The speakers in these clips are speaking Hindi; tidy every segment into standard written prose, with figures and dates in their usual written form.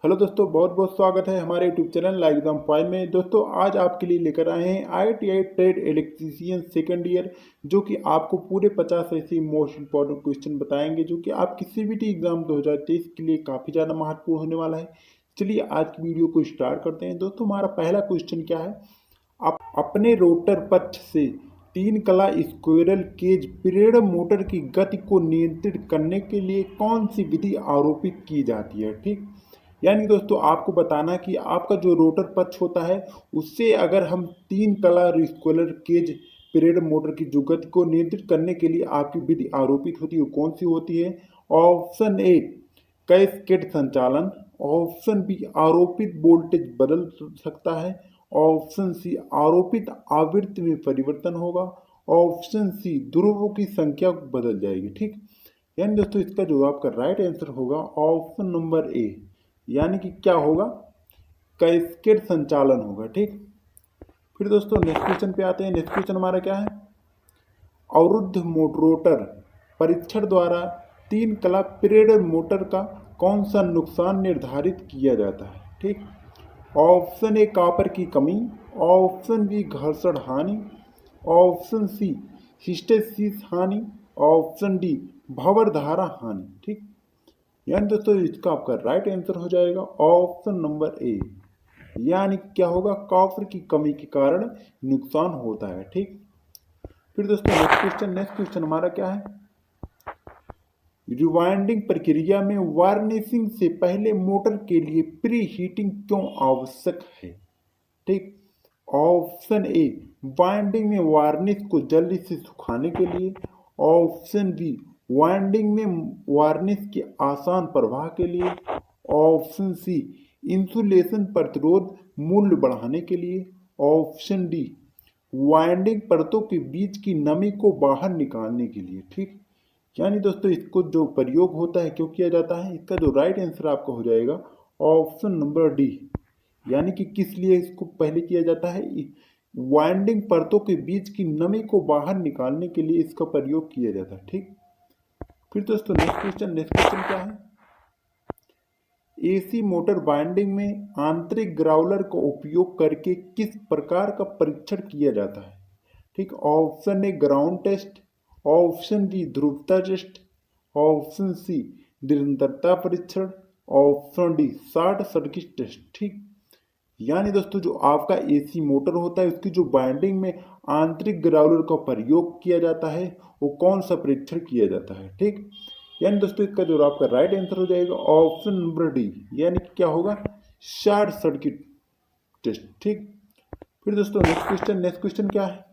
हेलो दोस्तों, बहुत बहुत स्वागत है हमारे YouTube channel like exam file में। दोस्तों आज आपके लिए लेकर आए हैं IITI trade electrician second year, जो कि आपको पूरे 50 ऐसे मोस्ट इंपॉर्टेंट क्वेश्चन बताएंगे जो कि आपकी CBT एग्जाम 2023 के लिए काफ़ी ज़्यादा महत्वपूर्ण होने वाला है। चलिए आज की वीडियो को स्टार्ट करते हैं। दोस्तों हमारा पहला क्वेश्चन क्या है, आप अपने रोटर पक्ष से 3 कला स्क्विरल केज प्रेरण मोटर की गति को नियंत्रित करने के लिए कौन सी विधि आरोपित की जाती है। ठीक, यानी दोस्तों आपको बताना कि आपका जो रोटर पक्ष होता है उससे अगर हम 3 कला स्क्विरल केज प्रेरण मोटर की जो गति को नियंत्रित करने के लिए आपकी विधि आरोपित होती है वो कौन सी होती है। ऑप्शन ए कैस्केड संचालन, ऑप्शन बी आरोपित वोल्टेज बदल सकता है, ऑप्शन सी आरोपित आवृत्ति में परिवर्तन होगा, ऑप्शन सी ध्रुवों की संख्या बदल जाएगी। ठीक, यानी दोस्तों इसका जो आपका राइट आंसर होगा ऑप्शन नंबर ए, यानी कि क्या होगा, कैस्केड संचालन होगा। ठीक, फिर दोस्तों नेक्स्ट क्वेश्चन पे आते हैं। नेक्स्ट क्वेश्चन हमारा क्या है, अवरुद्ध रोटर परीक्षण द्वारा 3 कला प्रेरण मोटर का कौन सा नुकसान निर्धारित किया जाता है। ठीक, ऑप्शन ए कॉपर की कमी, ऑप्शन बी घर्षण हानि, ऑप्शन सी हिस्टैरिसीस हानि, ऑप्शन डी भंवर धारा हानि। ठीक, यानी दोस्तों इसका आपका राइट आंसर हो जाएगा ऑप्शन नंबर ए, यानी क्या होगा, कॉपर की कमी के कारण नुकसान होता है। ठीक, फिर दोस्तों नेक्स्ट क्वेश्चन हमारा क्या है, रिवाइंडिंग प्रक्रिया में वार्निशिंग से पहले मोटर के लिए प्री हीटिंग क्यों आवश्यक है। ठीक, ऑप्शन ए वाइंडिंग में वार्निश को जल्दी से सुखाने के लिए, ऑप्शन बी वाइंडिंग में वार्निश के आसान प्रवाह के लिए, ऑप्शन सी इंसुलेशन प्रतिरोध मूल्य बढ़ाने के लिए, ऑप्शन डी वाइंडिंग परतों के बीच की नमी को बाहर निकालने के लिए। ठीक, यानी दोस्तों इसको जो प्रयोग होता है क्यों किया जाता है, इसका जो राइट आंसर आपका हो जाएगा ऑप्शन नंबर डी, यानी कि किस लिए इसको पहले किया जाता है, वाइंडिंग परतों के बीच की नमी को बाहर निकालने के लिए इसका प्रयोग किया जाता है। ठीक, फिर दोस्तों नेक्स्ट क्वेश्चन क्या है, AC मोटर वाइंडिंग में आंतरिक ग्राउलर का उपयोग करके किस प्रकार का परीक्षण किया जाता है। ठीक, option A ground test, option B ध्रुवता टेस्ट, ऑप्शन सी निरंतरता परीक्षण, option D short circuit test. ठीक, यानी दोस्तों जो आपका AC मोटर होता है उसकी जो बाइंडिंग में आंतरिक ग्राउलर का प्रयोग किया जाता है वो कौन सा परीक्षण किया जाता है। ठीक, यानी दोस्तों इसका जो आपका राइट आंसर हो जाएगा ऑप्शन नंबर डी, यानी क्या होगा, शॉर्ट सर्किट टेस्ट। ठीक, फिर दोस्तों नेक्स्ट क्वेश्चन क्या है,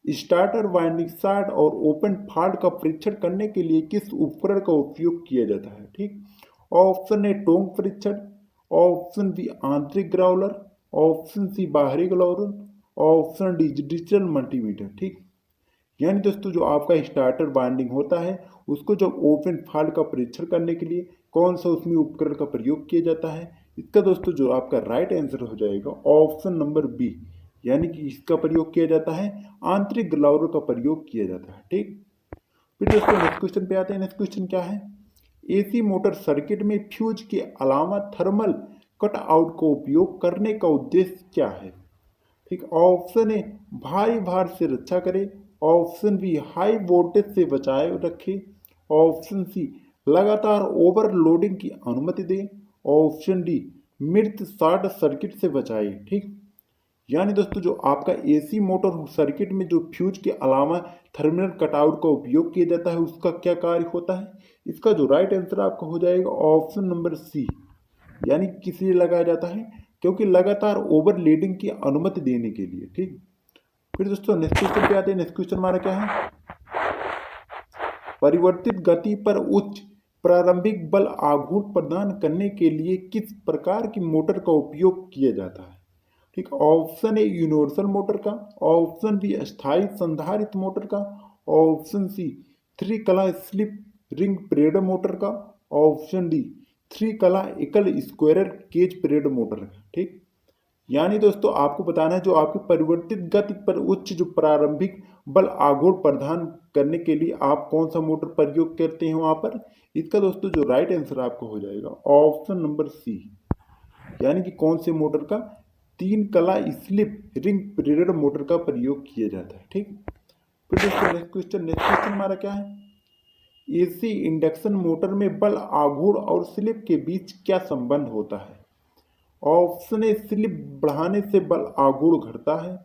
स्टार्टर वाइंडिंग शॉर्ट और ओपन फॉल्ट का परीक्षण करने के लिए किस उपकरण का उपयोग किया जाता है। ठीक, ऑप्शन ए टोंक परीक्षण, ऑप्शन बी आंतरिक ग्राउलर, ऑप्शन सी बाहरी Growler, option D digital multimeter. ठीक, यानी दोस्तों जो आपका स्टार्टर बाइंडिंग होता है उसको जब ओपन फॉल्ट का परीक्षण करने के लिए कौन सा उसमें उपकरण का प्रयोग किया जाता है, इसका दोस्तों जो आपका राइट आंसर हो जाएगा ऑप्शन नंबर बी, यानी कि इसका प्रयोग किया जाता है आंतरिक ग्राउलर का प्रयोग किया जाता है। ठीक, फिर दोस्तों नेक्स्ट क्वेश्चन पे आते हैं। नेक्स्ट क्वेश्चन क्या है, AC मोटर सर्किट में फ्यूज के अलावा थर्मल कट आउट का उपयोग करने का उद्देश्य क्या है। ठीक, ऑप्शन ए भारी भार से रक्षा करे, ऑप्शन बी हाई वोल्टेज से बचाए रखे, ऑप्शन सी लगातार ओवरलोडिंग की अनुमति दे, ऑप्शन डी मृत शॉर्ट सर्किट से बचाए। ठीक, यानी दोस्तों जो आपका AC मोटर सर्किट में जो फ्यूज के अलावा थर्मिनल कटआउट का उपयोग किया जाता है उसका क्या कार्य होता है, इसका जो राइट आंसर आपका हो जाएगा ऑप्शन नंबर सी, यानी किस लिए लगाया जाता है, क्योंकि लगातार ओवरलोडिंग की अनुमति देने के लिए। ठीक, फिर दोस्तों नेक्स्ट क्वेश्चन पे आते हैं। नेक्स्ट क्वेश्चन हमारा क्या है, परिवर्तित गति पर उच्च प्रारंभिक बल आघूर्ण प्रदान करने के लिए किस प्रकार की मोटर का उपयोग किया जाता है। ठीक, ऑप्शन ए यूनिवर्सल मोटर का, ऑप्शन बी अस्थायी संधारित्र मोटर का, ऑप्शन सी 3 कला स्लिप रिंग प्रेरण मोटर का, ऑप्शन डी 3 कला एकल स्क्वायरल केज प्रेरण मोटर का। ठीक, यानी दोस्तों आपको बताना है जो आपकी परिवर्तित गति पर उच्च जो प्रारंभिक बल आघूर्ण प्रदान करने के लिए आप कौन सा मोटर प्रयोग करते हैं वहां पर, इसका दोस्तों जो राइट आंसर आपको हो जाएगा ऑप्शन नंबर सी, यानी कि कौन से मोटर का, 3 कला स्लिप रिंग प्रेरण मोटर का प्रयोग किया जाता है। ठीक, फिर दोस्तों नेक्स्ट क्वेश्चन हमारा क्या है, एसी इंडक्शन मोटर में बल आघूर्ण और स्लिप के बीच क्या संबंध होता है। ऑप्शन ए, स्लिप बढ़ाने से बल आघूर्ण घटता है।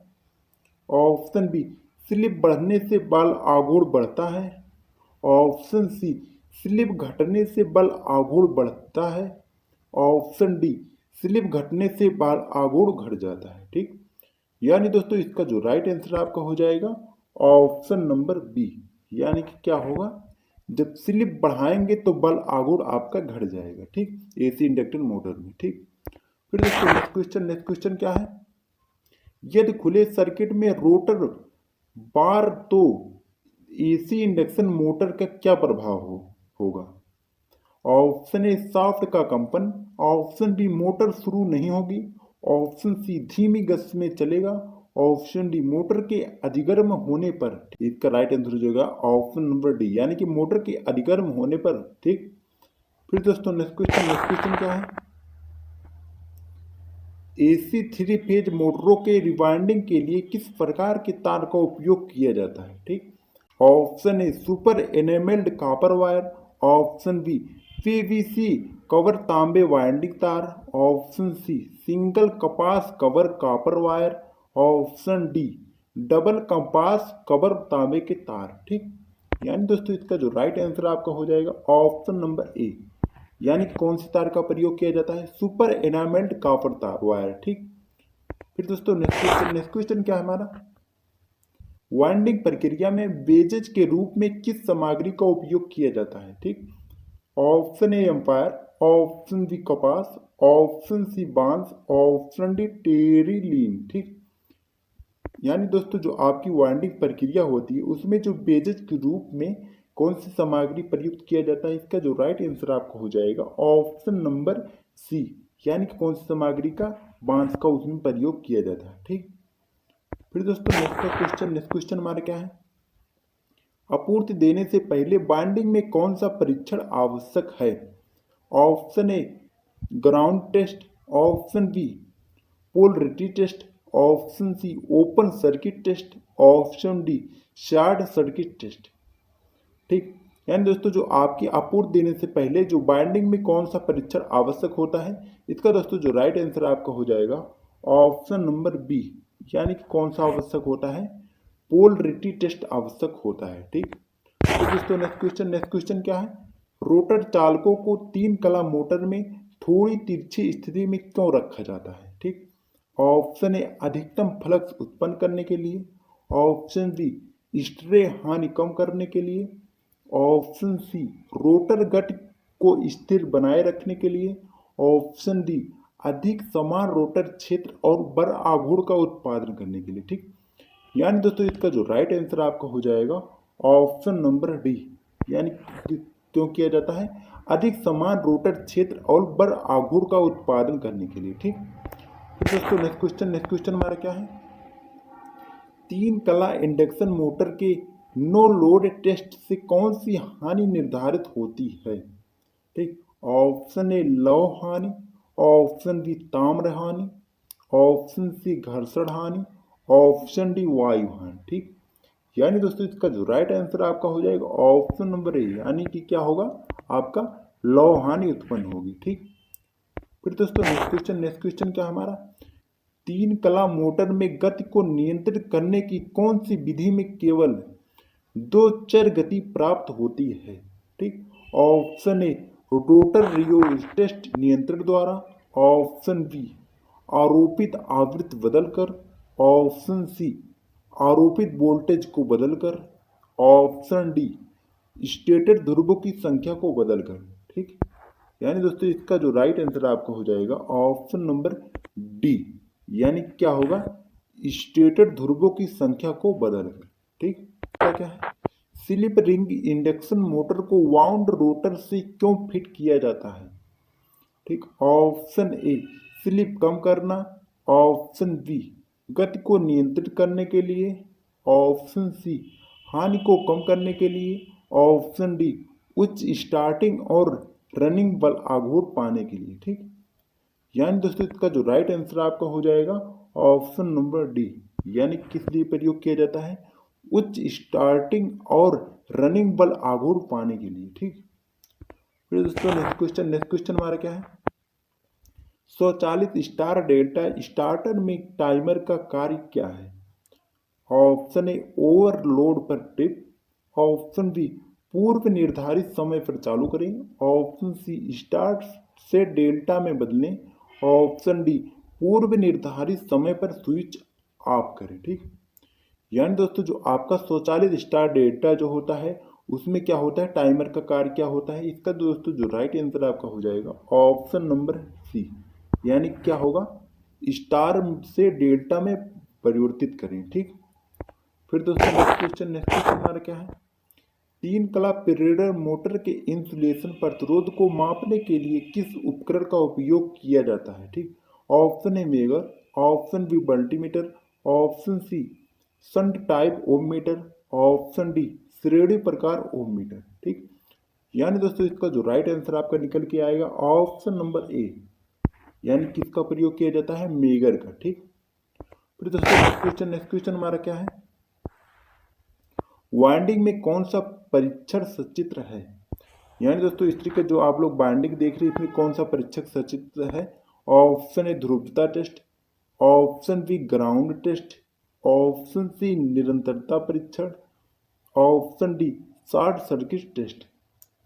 ऑप्शन बी, स्लिप बढ़ने से बल आघूर्ण बढ़ता है। ऑप्शन सी, स्लिप घटने से बल आघूर्ण बढ़ता है। ऑप्शन डी, स्लिप घटने से बल आघूर्ण घट जाता है। ठीक, यानी दोस्तों इसका जो राइट आंसर आपका हो जाएगा ऑप्शन नंबर बी, यानी कि क्या होगा, जब स्लिप बढ़ाएंगे तो बल आघूर्ण आपका घट जाएगा। ठीक, एसी इंडक्शन मोटर में। ठीक, फिर दोस्तों नेक्स्ट क्वेश्चन क्या है, यदि खुले सर्किट में रोटर बार तो एसी इंडक्शन मोटर का क्या प्रभाव होगा। ऑप्शन ए, शाफ्ट का कंपन। ऑप्शन बी, मोटर शुरू नहीं होगी। ऑप्शन सी, धीमी गति में चलेगा। ऑप्शन डी, मोटर के अधिगर्म होने पर। इसका राइट आंसर हो जाएगा ऑप्शन नंबर डी, यानी कि मोटर के अधिगर्म होने पर। ठीक, फिर दोस्तों नेक्स्ट क्वेश्चन क्या है, एसी 3 फेज मोटरों के रिवाइंडिंग के लिए किस प्रकार के तार का उपयोग किया जाता है। ठीक, option A, super enamelled copper wire. Option B, PVC cover तांबे वाइंडिंग तार। ऑप्शन सी, सिंगल कपास cover copper wire. Option D, double कपास कवर तांबे के तार। ठीक, यानी दोस्तों इसका जो राइट आंसर आपका हो जाएगा ऑप्शन नंबर ए, यानी कौन से तार का प्रयोग किया जाता है, सुपर एनामेल्ड कॉपर तार वायर। ठीक, फिर दोस्तों नेक्स्ट क्वेश्चन क्या है हमारा, वाइंडिंग प्रक्रिया में वेजेज के रूप में किस सामग्री का उपयोग किया जाता है। ठीक, option A, empire. Option B, कपास। ऑप्शन सी, बांस। Option D, terylene. ठीक, यानी दोस्तों जो आपकी वाइंडिंग प्रक्रिया होती है उसमें जो वेजेज के रूप में कौन सी सामग्री प्रयुक्त किया जाता है, इसका जो राइट आंसर आपको हो जाएगा ऑप्शन नंबर सी, यानी कि कौन सी सामग्री का, बांस का उसमें प्रयोग किया जाता है। ठीक, फिर दोस्तों नेक्स्ट क्वेश्चन हमारा क्या है, आपूर्ति देने से पहले बाइंडिंग में कौन सा परीक्षण आवश्यक है। Option A, ground test. Option B, polarity test. Option C, open circuit test. Option D, short circuit test. ठीक, यानी दोस्तों जो आपकी आपूर्ति देने से पहले जो बाइंडिंग में कौन सा परीक्षण आवश्यक होता है, इसका दोस्तों जो राइट आंसर आपका हो जाएगा ऑप्शन नंबर बी, यानी कि कौन सा आवश्यक होता है, पोलरिटी टेस्ट आवश्यक होता है। ठीक, तो दोस्तों नेक्स्ट क्वेश्चन क्या है, रोटर चालकों को 3 कला मोटर में थोड़ी तिरछी स्थिति में क्यों रखा जाता है। ठीक, ऑप्शन ए, अधिकतम फ्लक्स उत्पन्न करने के लिए। ऑप्शन बी, स्ट्रे हानि कम करने के लिए। ऑप्शन सी, रोटर गति को स्थिर बनाए रखने के लिए। ऑप्शन डी, अधिक समान रोटर क्षेत्र और बड़ आघूर्ण का उत्पादन करने के लिए। ठीक, यानी दोस्तों इसका जो राइट आंसर आपका हो जाएगा ऑप्शन नंबर डी, यानी क्यों किया जाता है, अधिक समान रोटर क्षेत्र और बड़ आघूर्ण का उत्पादन करने के लिए। ठीक, तो दोस्तों नेक्स्ट क्वेश्चन हमारा क्या है, 3 कला इंडक्शन मोटर के नो लोड टेस्ट से कौन सी हानि निर्धारित होती है। ठीक, ऑप्शन ए, लौह हानि। ऑप्शन बी, ताम्र हानि। ऑप्शन सी, घर्षण हानि। ऑप्शन डी, वायु हानि। ठीक, यानी दोस्तों इसका जो राइट आंसर आपका हो जाएगा ऑप्शन नंबर ए, यानी कि क्या होगा, आपका लौह हानि उत्पन्न होगी। ठीक, फिर दोस्तों नेक्स्ट क्वेश्चन क्या हमारा, 3 कला मोटर में गति को नियंत्रित करने की कौन सी विधि में केवल 2 चर गति प्राप्त होती है। ठीक, ऑप्शन ए, रोटर रियोस्टेट नियंत्रण द्वारा। ऑप्शन बी, आरोपित आवृत्ति बदलकर। ऑप्शन सी, आरोपित वोल्टेज को बदलकर। ऑप्शन डी, स्टेटर ध्रुवों की संख्या को बदलकर। ठीक, यानी दोस्तों इसका जो राइट आंसर आपका हो जाएगा ऑप्शन नंबर डी, यानी क्या होगा, स्टेटर ध्रुवों की संख्या को बदलकर। ठीक, क्या है, स्लिप रिंग इंडक्शन मोटर को वाउंड रोटर से क्यों फिट किया जाता है। ठीक, ऑप्शन ए, स्लिप कम करना। ऑप्शन बी, गति को नियंत्रित करने के लिए। ऑप्शन सी, हानि को कम करने के लिए। ऑप्शन डी, उच्च स्टार्टिंग और रनिंग बल आघूर्ण पाने के लिए। ठीक, यानी दोस्तों इसका जो राइट आंसर आपका हो जाएगा ऑप्शन नंबर डी। यानी किस लिए प्रयोग किया जाता है? उच्च स्टार्टिंग और रनिंग बल आघूर्ण पाने के लिए। ठीक, फिर दोस्तों नेक्स्ट क्वेश्चन हमारा क्या है? स्वचालित स्टार डेल्टा स्टार्टर में टाइमर का कार्य क्या है? ऑप्शन ए ओवरलोड पर टिप, ऑप्शन बी पूर्व निर्धारित समय पर चालू करें, ऑप्शन सी स्टार्ट से डेल्टा में बदलें, ऑप्शन डी पूर्व निर्धारित समय पर स्विच ऑफ करें। ठीक, यानी दोस्तों जो आपका स्वचालित स्टार डेल्टा जो होता है उसमें क्या होता है, टाइमर का कार्य क्या होता है? इसका दोस्तों जो राइट आंसर आपका हो जाएगा ऑप्शन नंबर सी। यानी क्या होगा, स्टार से डेल्टा में परिवर्तित करें। ठीक, फिर दोस्तों नेक्स्ट क्वेश्चन हमारा क्या है? 3 कला प्रेरणा मोटर के इंसुलेशन प्रतिरोध को मापने के लिए किस उपकरण का उपयोग किया जाता है? ठीक, option A megger, option B multimeter, option C shunt type ohm meter, option D श्रेणी प्रकार ओम मीटर। ठीक, यानी दोस्तों इसका जो राइट आंसर आपका निकल के आएगा ऑप्शन नंबर ए। यानी किसका प्रयोग किया जाता है? मेगर का। ठीक, फिर दोस्तों नेक्स्ट क्वेश्चन हमारा क्या है? वाइंडिंग में कौन सा परीक्षण सचित्र है? यानी दोस्तों इस तरीके जो आप लोग बाइंडिंग देख रहे हैं इसमें कौन सा परीक्षक सचित्र है? ऑप्शन ए ध्रुवता test, option B ground test, option C निरंतरता परीक्षण, option D short circuit test.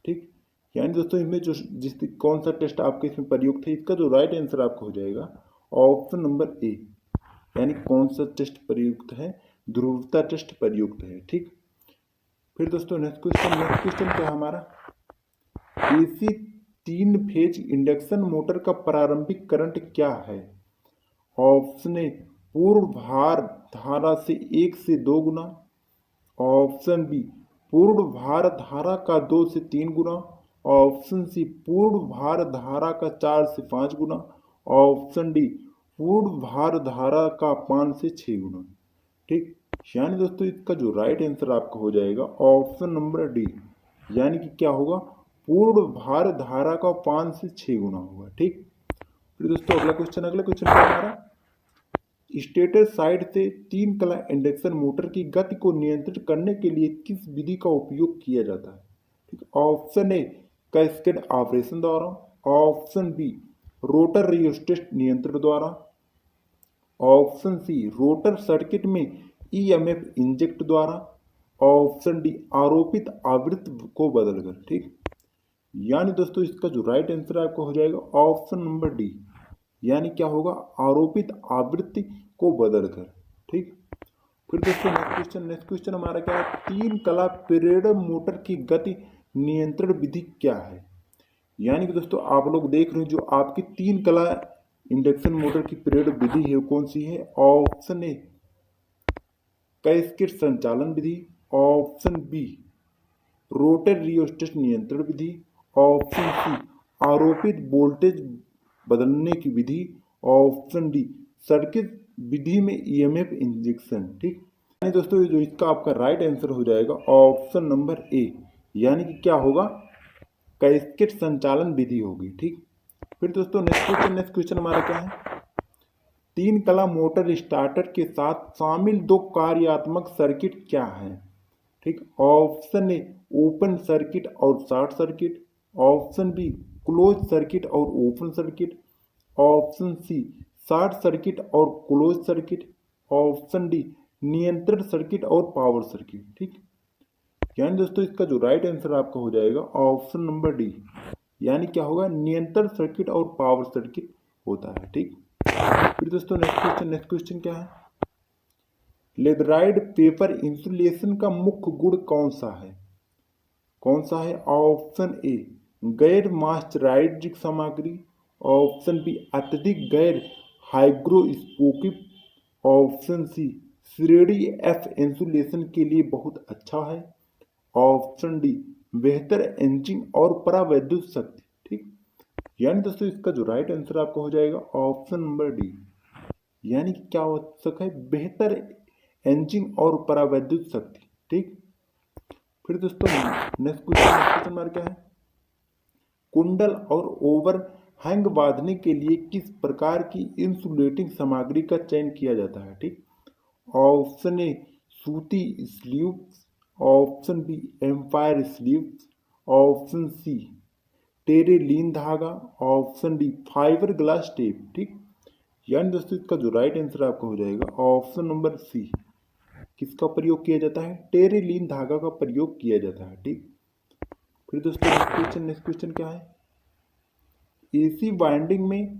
ठीक, यानी दोस्तों इसमें जो कौन सा टेस्ट आपके इसमें प्रयुक्त है? इसका जो राइट आंसर आपका हो जाएगा ऑप्शन नंबर ए। यानी कौन सा टेस्ट प्रयुक्त है? ध्रुवता टेस्ट प्रयुक्त है। ठीक, फिर दोस्तों नेक्स्ट क्वेश्चन क्या हमारा? एसी 3 फेज इंडक्शन मोटर का प्रारंभिक करंट क्या है? ऑप्शन ए पूर्ण भार धारा से 1 से 2 गुना, ऑप्शन बी पूर्ण भार धारा का 2 से 3 गुना, ऑप्शन सी पूर्ण भार धारा का 4 से 5 गुना, ऑप्शन डी पूर्ण भार धारा का 5 से 6 गुना। ठीक, यानी दोस्तों इसका जो राइट आंसर आपका हो जाएगा ऑप्शन नंबर डी। यानी कि क्या होगा, पूर्ण भार धारा का 5 से 6 गुना होगा। ठीक, फिर दोस्तों अगला क्वेश्चन क्या हमारा? स्टेटर साइड से 3 कला इंडक्शन मोटर की गति को नियंत्रित करने के लिए किस विधि का उपयोग किया जाता है? ठीक, ऑप्शन ए कैस्केड ऑपरेशन द्वारा, ऑप्शन बी रोटर रियोस्टेट नियंत्रण द्वारा, ऑप्शन सी रोटर सर्किट में ईएमएफ इंजेक्ट द्वारा, ऑप्शन डी आरोपित आवृत्ति को बदलकर। ठीक, यानी दोस्तों इसका जो राइट आंसर आपको हो जाएगा ऑप्शन नंबर डी। यानी क्या होगा, आरोपित आवृत्ति को बदलकर। ठीक, फिर दोस्तों नेक्स्ट क्वेश्चन हमारा क्या है? 3 कला प्रेरणा मोटर की गति नियंत्रण विधि क्या है? यानी कि दोस्तों आप लोग देख रहे हैं जो आपकी 3 कला इंडक्शन मोटर की प्रेरणा विधि है कौन सी है? ऑप्शन ए कैस्केड संचालन विधि, ऑप्शन बी रोटर रियोस्टेट नियंत्रण विधि, ऑप्शन सी आरोपित वोल्टेज बदलने की विधि, ऑप्शन डी सर्किट विधि में ईएमएफ इंजेक्शन। ठीक, यानी दोस्तों जो इसका आपका राइट आंसर हो जाएगा ऑप्शन नंबर ए। यानी कि क्या होगा, कैस्केड संचालन विधि होगी। ठीक, फिर दोस्तों नेक्स्ट क्वेश्चन हमारा क्या है? 3 कला मोटर स्टार्टर के साथ शामिल 2 कार्यात्मक सर्किट क्या है? ठीक, ऑप्शन ए ओपन सर्किट और short circuit, option B close circuit और open circuit, option C short circuit और क्लोज सर्किट, ऑप्शन डी नियंत्रण सर्किट और पावर सर्किट। ठीक, यानी दोस्तों इसका जो राइट आंसर आपका हो जाएगा ऑप्शन नंबर डी। यानी क्या होगा, नियंत्रण सर्किट और पावर सर्किट होता है। ठीक, फिर दोस्तों नेक्स्ट क्वेश्चन क्या है? लेदराइड पेपर इंसुलेशन का मुख्य गुण कौन सा है? ऑप्शन ए गैर मॉइस्चराइज्ड सामग्री, ऑप्शन बी अत्यधिक गैर हाइग्रोस्कोपिक, ऑप्शन सी श्रेणी एफ इंसुलेशन के लिए बहुत अच्छा है, ऑप्शन डी बेहतर एंजिंग और परावैद्युत शक्ति। ठीक, यानी दोस्तों इसका जो राइट आंसर आपका हो जाएगा ऑप्शन नंबर डी। यानी कि क्या आवश्यक है, बेहतर एंजिंग और परावैद्युत शक्ति। ठीक, फिर दोस्तों नेक्स्ट क्वेश्चन हमारा क्या है? कुंडल और ओवर हैंग बांधने के लिए किस प्रकार की इंसुलेटिंग सामग्री का चयन किया जाता है? ठीक, ऑप्शन ए सूती sleeves, option B empire sleeves, option C terylene धागा, option D fibre glass tape. ठीक, यानी दोस्तों इसका जो राइट आंसर आपका हो जाएगा ऑप्शन नंबर सी। किसका प्रयोग किया जाता है? टेरेलीन धागा का प्रयोग किया जाता है। ठीक, फिर दोस्तों नेक्स्ट क्वेश्चन क्या है? एसी वाइंडिंग में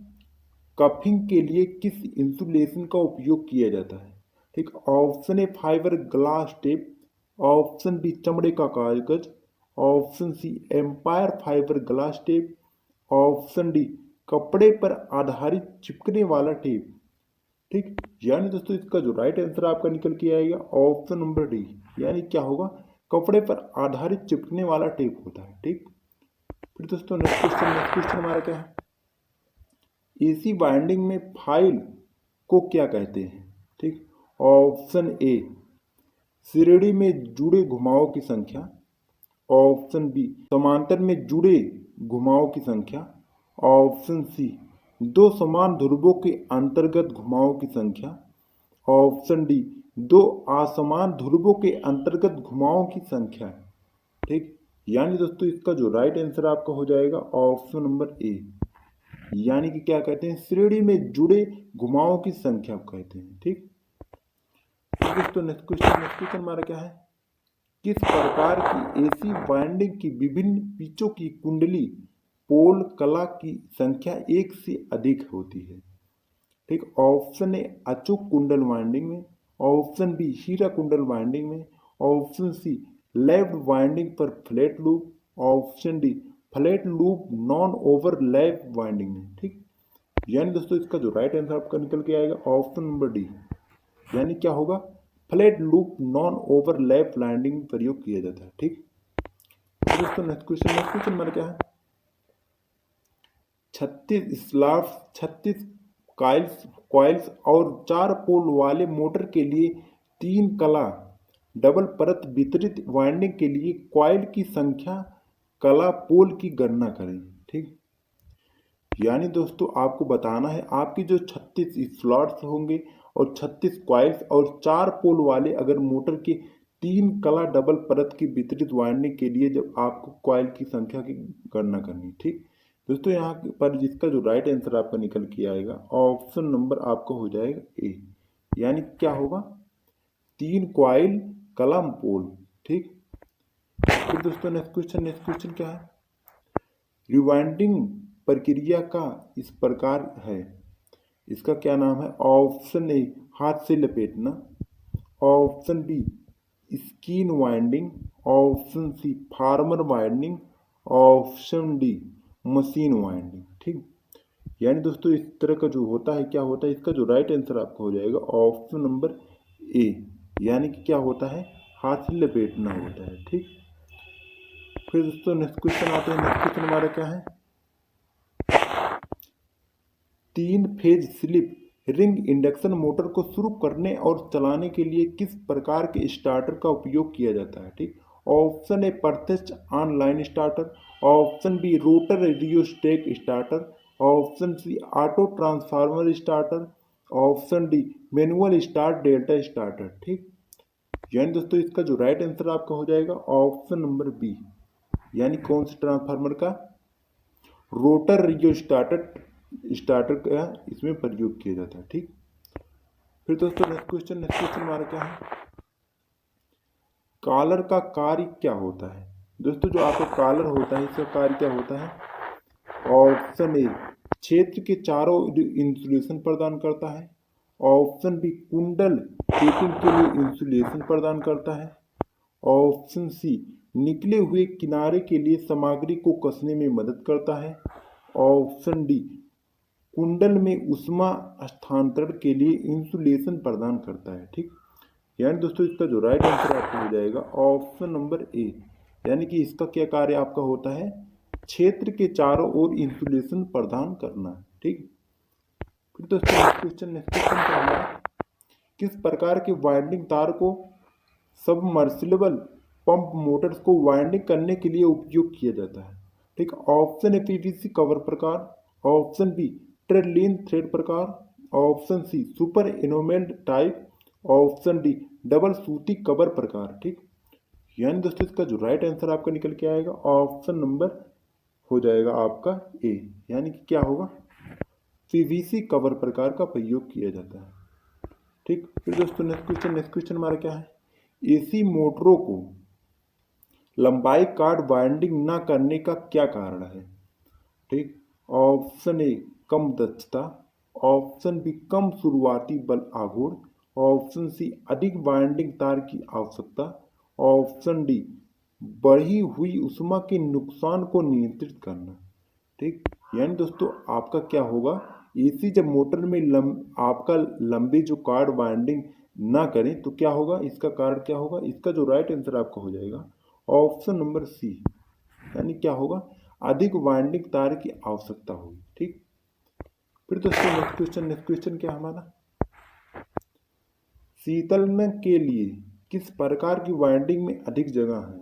कफिंग के लिए किस इंसुलेशन का उपयोग किया जाता है? ठीक, option A fibre glass tape, option B चमड़े का कागज, option C empire fibre glass tape, option D कपड़े पर आधारित चिपकने वाला टेप। ठीक, यानी दोस्तों इसका जो राइट आंसर आपका निकल के आएगा ऑप्शन नंबर डी, यानी क्या होगा? कपड़े पर आधारित चिपकने वाला टेप होता है। ठीक, फिर दोस्तों नेक्स्ट क्वेश्चन हमारा क्या है? एसी बाइंडिंग में फाइल को क्या कहते हैं? ठीक, ऑप्शन ए श्रेणी में जुड़े घुमावों की संख्या, ऑप्शन बी समांतर में जुड़े घुमावों की संख्या, ऑप्शन सी दो समान ध्रुवों के अंतर्गत घुमावों की संख्या, ऑप्शन डी दो असमान ध्रुवों के अंतर्गत घुमावों की संख्या। ठीक, यानी दोस्तों इसका जो राइट आंसर आपका हो जाएगा ऑप्शन नंबर ए, यानी कि क्या कहते हैं? श्रेणी में जुड़े घुमावों की संख्या कहते हैं। ठीक, दोस्तों नेक्स्ट क्वेश्चन हमारा क्या है? किस प्रकार की एसी वाइंडिंग की विभिन्न पिचों की कुंडली पोल कला की संख्या एक से अधिक होती है? ठीक, ऑप्शन ए अचूक कुंडल वाइंडिंग में, ऑप्शन बी हीरा कुंडल वाइंडिंग में, ऑप्शन सी लैप्ड वाइंडिंग पर flat loop, option D flat loop non overlap winding में। ठीक, यानी दोस्तों इसका जो राइट आंसर आपका निकल के आएगा ऑप्शन नंबर डी, यानी क्या होगा? Flat loop non overlap winding में प्रयोग किया जाता है। ठीक, दोस्तों नेक्स्ट क्वेश्चन हमारा क्या है? 36 स्लॉट्स, 36 कॉइल्स और 4 पोल वाले मोटर के लिए 3 कला डबल परत वितरित वाइंडिंग के लिए कॉइल की संख्या कला पोल की गणना करें। ठीक, यानी दोस्तों आपको बताना है आपकी जो 36 स्लॉट्स होंगे और 36 कॉइल्स और 4 पोल वाले अगर मोटर के 3 कला डबल परत की वितरित वाइंडिंग के लिए जब आपको कॉइल की संख्या की गणना करनी। ठीक, दोस्तों यहाँ पर जिसका जो राइट आंसर आपका निकल के आएगा ऑप्शन नंबर आपका हो जाएगा ए, यानी क्या होगा? 3 कॉइल कलम पोल। ठीक, फिर दोस्तों नेक्स्ट क्वेश्चन क्या है? रिवाइंडिंग प्रक्रिया का इस प्रकार है, इसका क्या नाम है? ऑप्शन ए हाथ से लपेटना, option B skein winding, option C former winding, option D machine winding. ठीक, यानी दोस्तों इस तरह का जो होता है क्या होता है? इसका जो राइट आंसर आपका हो जाएगा ऑप्शन नंबर ए, यानी कि क्या होता है? हाथ से लपेटना होता है। ठीक, फिर दोस्तों नेक्स्ट क्वेश्चन आते हैं। नेक्स्ट क्वेश्चन हमारा क्या है? 3 phase slip ring induction motor को शुरू करने और चलाने के लिए किस प्रकार के स्टार्टर का उपयोग किया जाता है? ठीक, ऑप्शन ए प्रत्यक्ष online starter, option B rotor rheostat starter, option C auto transformer starter, option D manual start delta starter. ठीक, यानी दोस्तों इसका जो राइट आंसर आपका हो जाएगा ऑप्शन नंबर बी, यानी कौन से ट्रांसफार्मर का? रोटर स्टार्टर का इसमें प्रयोग किया जाता है। ठीक, फिर दोस्तों नेक्स्ट क्वेश्चन हमारा क्या है? कॉलर का कार्य क्या होता है? दोस्तों जो आपका कॉलर होता है इसका कार्य क्या होता है? ऑप्शन ए क्षेत्र के चारों इंसुलेशन प्रदान करता है, ऑप्शन बी कुंडल टेपिंग के लिए इंसुलेशन प्रदान करता है, ऑप्शन सी निकले हुए किनारे के लिए सामग्री को कसने में मदद करता है, ऑप्शन डी कुंडल में ऊष्मा स्थानांतरण के लिए इंसुलेशन प्रदान करता है। ठीक, यानी दोस्तों इसका जो राइट आंसर आपका हो जाएगा ऑप्शन नंबर ए, यानी कि इसका क्या कार्य आपका होता है? क्षेत्र के चारों ओर इंसुलेशन प्रदान करना। ठीक, फिर दोस्तों नेक्स्ट क्वेश्चन क्या है? किस प्रकार के वाइंडिंग तार को सबमर्सिबल पंप मोटर्स को वाइंडिंग करने के लिए उपयोग किया जाता है? ठीक, ऑप्शन ए पीवीसी कवर प्रकार, ऑप्शन बी ट्रिलियन थ्रेड प्रकार, option C super enamelled type, option D double सूती कवर प्रकार। ठीक, यानी दोस्तों इसका जो राइट आंसर आपका निकल के आएगा ऑप्शन नंबर हो जाएगा आपका ए, यानी कि क्या होगा, पीवीसी कवर प्रकार का प्रयोग किया जाता है। ठीक, फिर दोस्तों नेक्स्ट क्वेश्चन हमारा क्या है, एसी मोटरों को लंबाई कार्ड वाइंडिंग ना करने का क्या कारण है। ठीक, ऑप्शन ए कम दक्षता, ऑप्शन बी कम शुरुआती बल आघूर्ण, ऑप्शन सी अधिक वाइंडिंग तार की आवश्यकता, ऑप्शन डी बढ़ी हुई उष्मा के नुकसान को नियंत्रित करना। ठीक, यानी दोस्तों आपका क्या होगा, एसी जब मोटर में आपका लंबी जो कार्ड वाइंडिंग ना करें तो क्या होगा, इसका कारण क्या होगा, इसका जो राइट आंसर आपका हो जाएगा ऑप्शन नंबर सी, यानी क्या होगा, अधिक वाइंडिंग तार की आवश्यकता होगी। ठीक, फिर दोस्तों नेक्स्ट क्वेश्चन क्या हमारा, शीतलन के लिए किस प्रकार की वाइंडिंग में अधिक जगह है।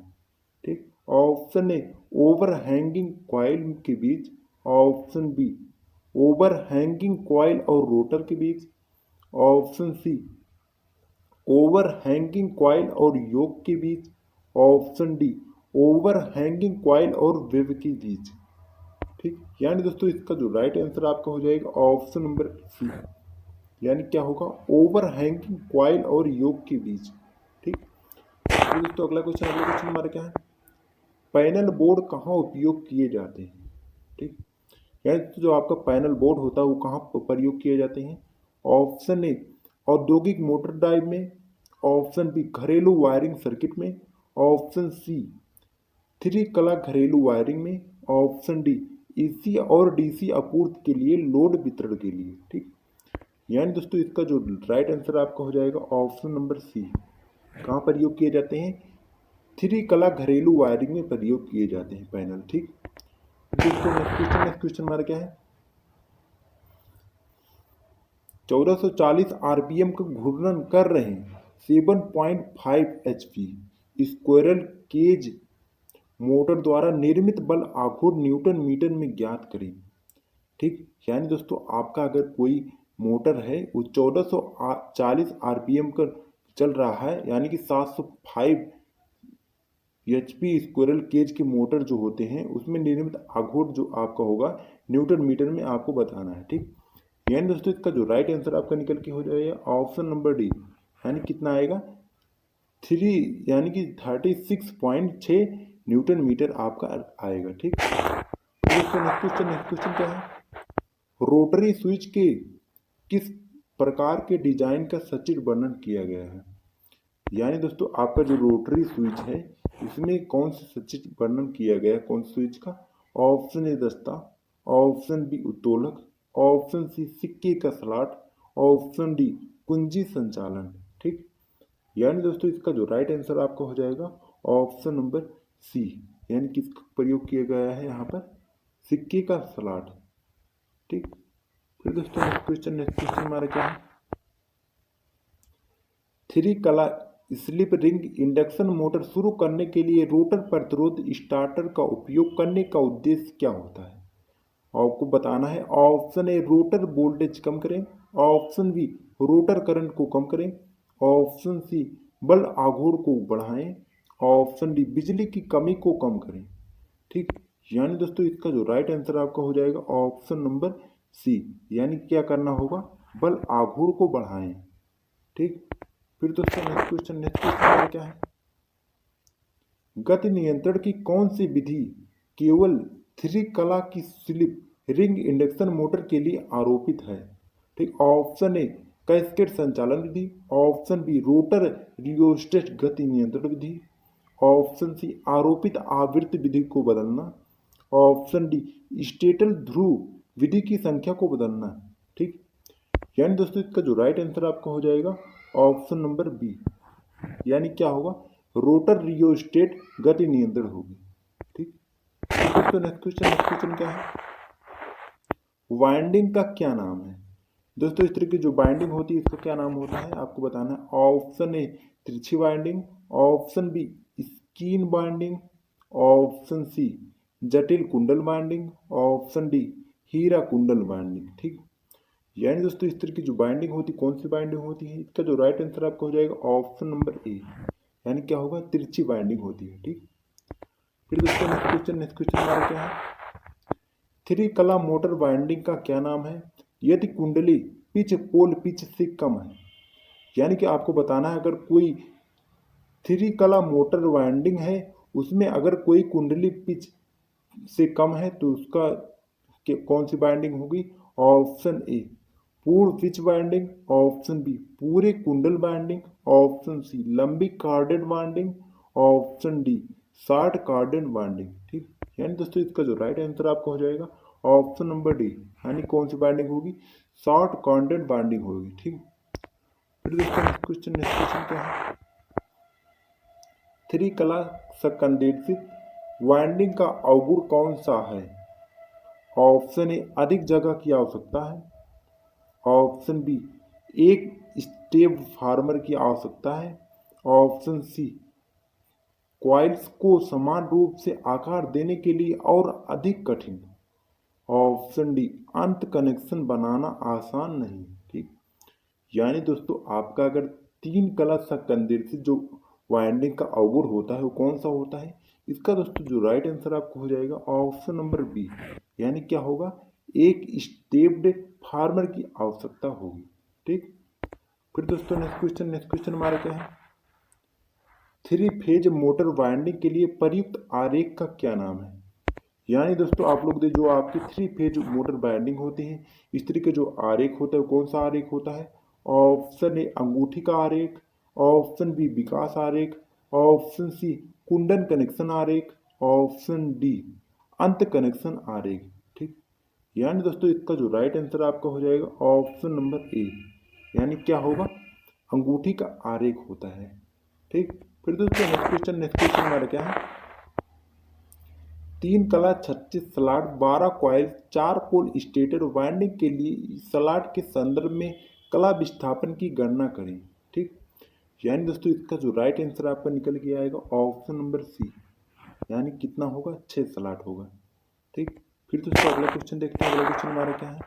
ठीक, option A over hanging coil के बीच, option B over hanging coil और रोटर के बीच, option C over hanging coil और योक के बीच, option D over hanging coil और वेब के बीच। ठीक, यानी दोस्तों इसका जो राइट आंसर आपका हो जाएगा ऑप्शन नंबर सी, यानी क्या होगा, ओवर हैंगिंग कॉइल और योक के बीच। ठीक, तो दोस्तों अगला क्वेश्चन हमारा क्या है, पैनल बोर्ड कहाँ उपयोग किए जाते हैं। ठीक, यानी तो जो आपका पैनल बोर्ड होता है वो कहाँ प्रयोग किए जाते हैं, ऑप्शन ए औद्योगिक मोटर ड्राइव में, ऑप्शन बी घरेलू वायरिंग सर्किट में, ऑप्शन सी थ्री कला घरेलू वायरिंग में, ऑप्शन डी एसी और डीसी आपूर्ति के लिए लोड वितरण के लिए। ठीक, यानी दोस्तों इसका जो राइट आंसर आपका हो जाएगा ऑप्शन नंबर सी, कहाँ प्रयोग किए जाते हैं, थ्री कला घरेलू वायरिंग में प्रयोग किए जाते हैं पैनल। ठीक, दोस्तों नेक्स्ट क्वेश्चन हमारा क्या है, 1440 आरपीएम का घूर्णन कर रहे 7.5 एचपी स्क्वायरल केज मोटर द्वारा निर्मित बल आघूर्ण न्यूटन मीटर में ज्ञात करें। ठीक, यानी दोस्तों आपका अगर कोई मोटर है वो 1440 आरपीएम का चल रहा है, यानी कि 705 एचपी स्क्वायरल केज के मोटर जो होते हैं उसमें निर्मित आघूर्ण जो आपका होगा न्यूटन मीटर में आपको बताना है। ठीक, यानी दोस्तों इसका जो राइट आंसर आपका निकल के हो जाएगा ऑप्शन नंबर डी, यानी कितना आएगा 3, यानी कि 36.6 न्यूटन मीटर आपका आएगा। ठीक, दोस्तों नेक्स्ट क्वेश्चन क्या है, रोटरी स्विच के किस प्रकार के डिजाइन का सचित्र वर्णन किया गया है। यानी दोस्तों आपका जो रोटरी स्विच है इसमें कौन से सचित्र वर्णन किया गया है, कौन स्विच का, ऑप्शन ए दस्ता, ऑप्शन बी उत्तोलक, ऑप्शन सी सिक्के का स्लॉट, ऑप्शन डी कुंजी संचालन। ठीक, यानी दोस्तों इसका जो राइट आंसर आपका हो जाएगा ऑप्शन नंबर सी, यानी किसका प्रयोग किया गया है यहाँ पर, सिक्के का स्लॉट। ठीक, फिर दोस्तों नेक्स्ट क्वेश्चन हमारा क्या है, थ्री कला स्लिप रिंग इंडक्शन मोटर शुरू करने के लिए रोटर प्रतिरोध स्टार्टर का उपयोग करने का उद्देश्य क्या होता है। आपको बताना है, ऑप्शन ए रोटर वोल्टेज कम करें, ऑप्शन बी रोटर करंट को कम करें, ऑप्शन सी बल आघूर्ण को बढ़ाएं, ऑप्शन डी बिजली की कमी को कम करें। ठीक, यानी दोस्तों इसका जो राइट आंसर आपका हो जाएगा ऑप्शन नंबर सी, यानी क्या करना होगा, बल आघूर्ण को बढ़ाएं। ठीक, फिर दोस्तों नेक्स्ट क्वेश्चन क्या है, गति नियंत्रण की कौन सी विधि केवल थ्री कला की स्लिप रिंग इंडक्शन मोटर के लिए आरोपित है। ठीक, ऑप्शन ए कैस्केड संचालन विधि, ऑप्शन बी रोटर रियोस्टेट गति नियंत्रण विधि, ऑप्शन सी आरोपित आवृत्ति विधि को बदलना, ऑप्शन डी स्टेटर ध्रुव विधि की संख्या को बदलना। ठीक, यानी दोस्तों इसका जो राइट आंसर आपका हो जाएगा ऑप्शन नंबर बी, यानी क्या होगा, रोटर रियोस्टेट गति नियंत्रण होगी। ठीक, दोस्तों नेक्स्ट क्वेश्चन क्या है, वाइंडिंग का क्या नाम है। दोस्तों इस तरह की जो बाइंडिंग होती है इसका क्या नाम होता है आपको बताना है, ऑप्शन ए तिरछी binding, option B skein binding, option C जटिल कुंडल बाइंडिंग, ऑप्शन डी हीरा कुंडल बाइंडिंग। ठीक, यानी दोस्तों इस तरह की जो बाइंडिंग होती है, कौन सी बाइंडिंग होती है, इसका जो राइट आंसर आपका हो जाएगा ऑप्शन नंबर ए, यानी क्या होगा, तिरछी बाइंडिंग होती है। ठीक, फिर दोस्तों नेक्स्ट क्वेश्चन हमारा क्या है, थ्री कला मोटर बाइंडिंग का क्या नाम है, यदि कुंडली पिच पोल पिच से कम है। यानी कि आपको बताना है अगर कोई थ्री कला मोटर वाइंडिंग है, उसमें अगर कोई कुंडली पिच से कम है तो उसका कौन सी बाइंडिंग होगी। ऑप्शन ए पूर्ण पिच बाइंडिंग, ऑप्शन बी पूरे कुंडल बाइंडिंग, ऑप्शन सी लंबी carded binding, option D short carded binding. ठीक, यानी दोस्तों इसका जो राइट आंसर आपका हो जाएगा ऑप्शन नंबर डी, यानी कौन सी बाइंडिंग होगी, शॉर्ट कार्डेड बाइंडिंग होगी। ठीक, फिर दोस्तों नेक्स्ट क्वेश्चन क्या है, थ्री कला संकेंद्रित वाइंडिंग का अवगुण कौन सा है। ऑप्शन ए अधिक जगह की आवश्यकता है, ऑप्शन बी एक स्टेप फार्मर की आवश्यकता है, ऑप्शन सी कॉइल्स को समान रूप से आकार देने के लिए और अधिक कठिन, ऑप्शन डी अंत कनेक्शन बनाना आसान नहीं। ठीक, यानी दोस्तों आपका अगर तीन कला संकेंद्रित जो वाइंडिंग का अवगुण होता है वो कौन सा होता है, इसका दोस्तों जो राइट आंसर आपको हो जाएगा ऑप्शन नंबर बी, यानी क्या होगा, एक स्टेप्ड फार्मर की आवश्यकता होगी। ठीक, फिर दोस्तों नेक्स्ट क्वेश्चन हमारा क्या है, थ्री फेज मोटर वाइंडिंग के लिए प्रयुक्त आरेख का क्या नाम है। यानी दोस्तों आप लोग जो आपकी थ्री फेज मोटर वाइंडिंग होती है, इस तरह के जो आरेख होता है वो कौन सा आरेख होता है। ऑप्शन ए अंगूठी का आरेख, ऑप्शन बी विकास आरेख, ऑप्शन सी कुंडन कनेक्शन आरेख, ऑप्शन डी अंत कनेक्शन आरेख। ठीक, यानी दोस्तों इसका जो राइट आंसर आपका हो जाएगा ऑप्शन नंबर ए, यानी क्या होगा, अंगूठी का आरेख होता है। ठीक, फिर दोस्तों नेक्स्ट क्वेश्चन हमारा क्या है, तीन कला 36 स्लॉट 12 कॉइल 4 पोल स्टेटर वाइंडिंग के लिए स्लॉट के संदर्भ में कला विस्थापन की गणना करें। ठीक, यानी दोस्तों इसका जो राइट आंसर आपका निकल के आएगा ऑप्शन नंबर सी, यानी कितना होगा, 6 स्लॉट होगा। ठीक, फिर दोस्तों अगला क्वेश्चन देखते हैं, अगला क्वेश्चन हमारा क्या है,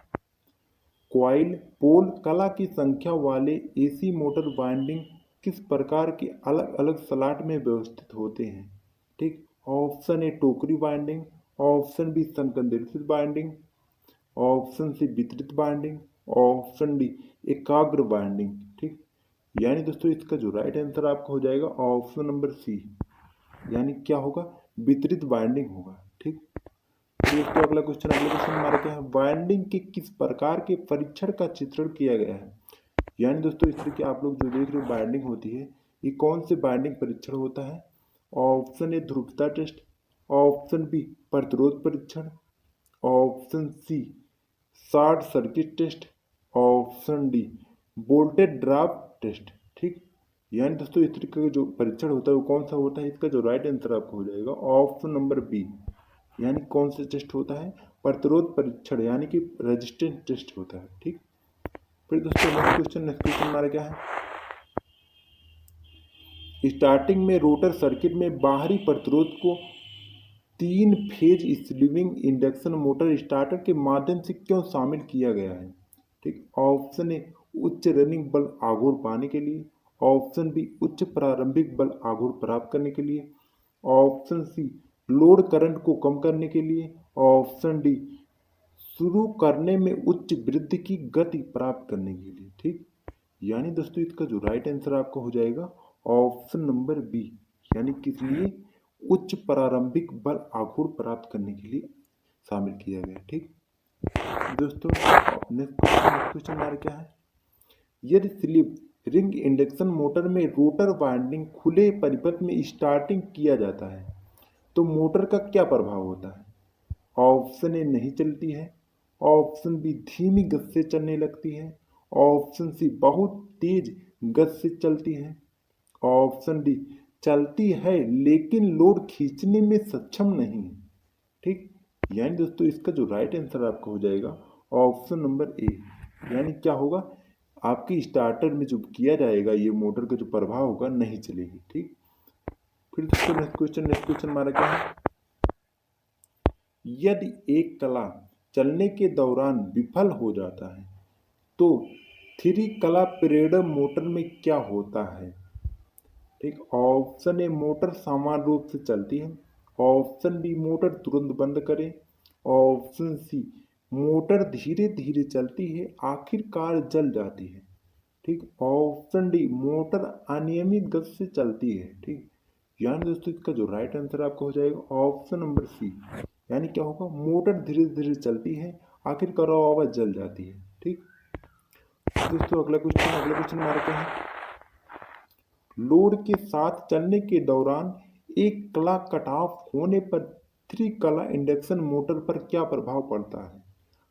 कॉइल पोल कला की संख्या वाले एसी मोटर वाइंडिंग किस प्रकार के अलग अलग स्लॉट में व्यवस्थित होते हैं। ठीक, ऑप्शन ए टोकरी बाइंडिंग, ऑप्शन बी संकेंद्रित बाइंडिंग, ऑप्शन सी वितरित बाइंडिंग, ऑप्शन डी एकाग्र बाइंडिंग। ठीक, यानी दोस्तों इसका जो राइट आंसर आपका हो जाएगा ऑप्शन नंबर सी, यानी क्या होगा, वितरित बाइंडिंग होगा। ठीक, दोस्तों अगला क्वेश्चन हमारा क्या है, बाइंडिंग के किस प्रकार के परीक्षण का चित्रण किया गया है। यानी दोस्तों इस तरह के आप लोग जो देख रहे हो बाइंडिंग होती है, ये कौन से बाइंडिंग परीक्षण होता है। ऑप्शन ए ध्रुवता टेस्ट, ऑप्शन बी प्रतिरोध परीक्षण, option C short circuit test, option D voltage drop test. ठीक, यानी दोस्तों इस तरीके का जो परीक्षण होता है वो कौन सा होता है, इसका जो राइट आंसर आपको हो जाएगा ऑप्शन नंबर बी, यानी कौन सा टेस्ट होता है, प्रतिरोध परीक्षण, यानी कि रेजिस्टेंस टेस्ट होता है। ठीक, फिर दोस्तों नेक्स्ट क्वेश्चन हमारा क्या है, स्टार्टिंग में रोटर सर्किट में बाहरी प्रतिरोध को तीन phase slewing induction motor starter के माध्यम से क्यों शामिल किया गया है। ठीक, ऑप्शन ए उच्च रनिंग बल आघूर्ण पाने के लिए, ऑप्शन बी उच्च प्रारंभिक बल आघूर्ण प्राप्त करने के लिए, ऑप्शन सी लोड करंट को कम करने के लिए, ऑप्शन डी शुरू करने में उच्च वृद्धि की गति प्राप्त करने के लिए। ठीक, यानी दोस्तों इसका जो राइट आंसर आपका हो जाएगा ऑप्शन नंबर बी, यानी किस लिए, उच्च प्रारंभिक बल आघूर्ण प्राप्त करने के लिए शामिल किया गया। ठीक, दोस्तों नेक्स्ट क्वेश्चन हमारा क्या है, यदि स्लिप रिंग इंडक्शन मोटर में रोटर वाइंडिंग खुले परिपथ में स्टार्टिंग किया जाता है तो मोटर का क्या प्रभाव होता है। ऑप्शन ए नहीं चलती है, ऑप्शन बी धीमी गति से चलने लगती है, ऑप्शन सी बहुत तेज गति से चलती है, ऑप्शन डी चलती है लेकिन लोड खींचने में सक्षम नहीं। ठीक, यानी दोस्तों इसका जो राइट आंसर आपका हो जाएगा ऑप्शन नंबर ए, यानी क्या होगा, आपकी स्टार्टर में जो किया जाएगा ये मोटर का जो प्रभाव होगा नहीं चलेगी। ठीक, फिर दोस्तों नेक्स्ट क्वेश्चन हमारा क्या है, यदि एक कला चलने के दौरान विफल हो जाता है तो 3 क्लच मोटर में क्या होता है? ठीक, ऑप्शन ए मोटर समान रूप से चलती है, ऑप्शन बी मोटर तुरंत बंद करें, ऑप्शन सी मोटर धीरे धीरे चलती है आखिरकार जल जाती है। ठीक, ऑप्शन डी मोटर अनियमित गति से चलती है। ठीक, यानी दोस्तों इसका जो राइट आंसर आपका हो जाएगा ऑप्शन नंबर सी, यानी क्या होगा, मोटर धीरे धीरे चलती है आखिरकार आवाज जल जाती है। ठीक दोस्तों, अगला क्वेश्चन मारते हैं। लोड के साथ चलने के दौरान एक कला कट ऑफ होने पर 3 कला इंडक्शन मोटर पर क्या प्रभाव पड़ता है?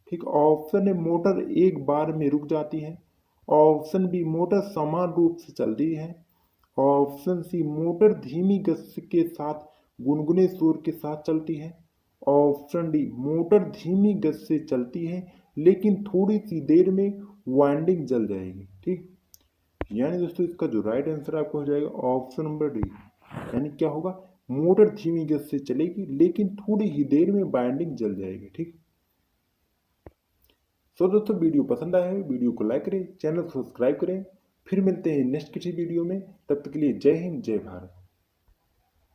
ठीक, ऑप्शन ए मोटर एक बार में रुक जाती है, ऑप्शन बी मोटर समान रूप से चलती है, ऑप्शन सी मोटर धीमी गति के साथ गुनगुने शोर के साथ चलती है, ऑप्शन डी मोटर धीमी गति से चलती है लेकिन थोड़ी सी देर में वाइंडिंग जल जाएगी। ठीक, यानी दोस्तों इसका जो राइट आंसर आपको हो जाएगा ऑप्शन नंबर डी, यानी क्या होगा, मोटर धीमी गति से चलेगी लेकिन थोड़ी ही देर में बाइंडिंग जल जाएगी। ठीक, तो दोस्तों वीडियो पसंद आया है वीडियो को लाइक करें, चैनल को सब्सक्राइब करें। फिर मिलते हैं नेक्स्ट किसी वीडियो में, तब तक के लिए जय हिंद जय भारत।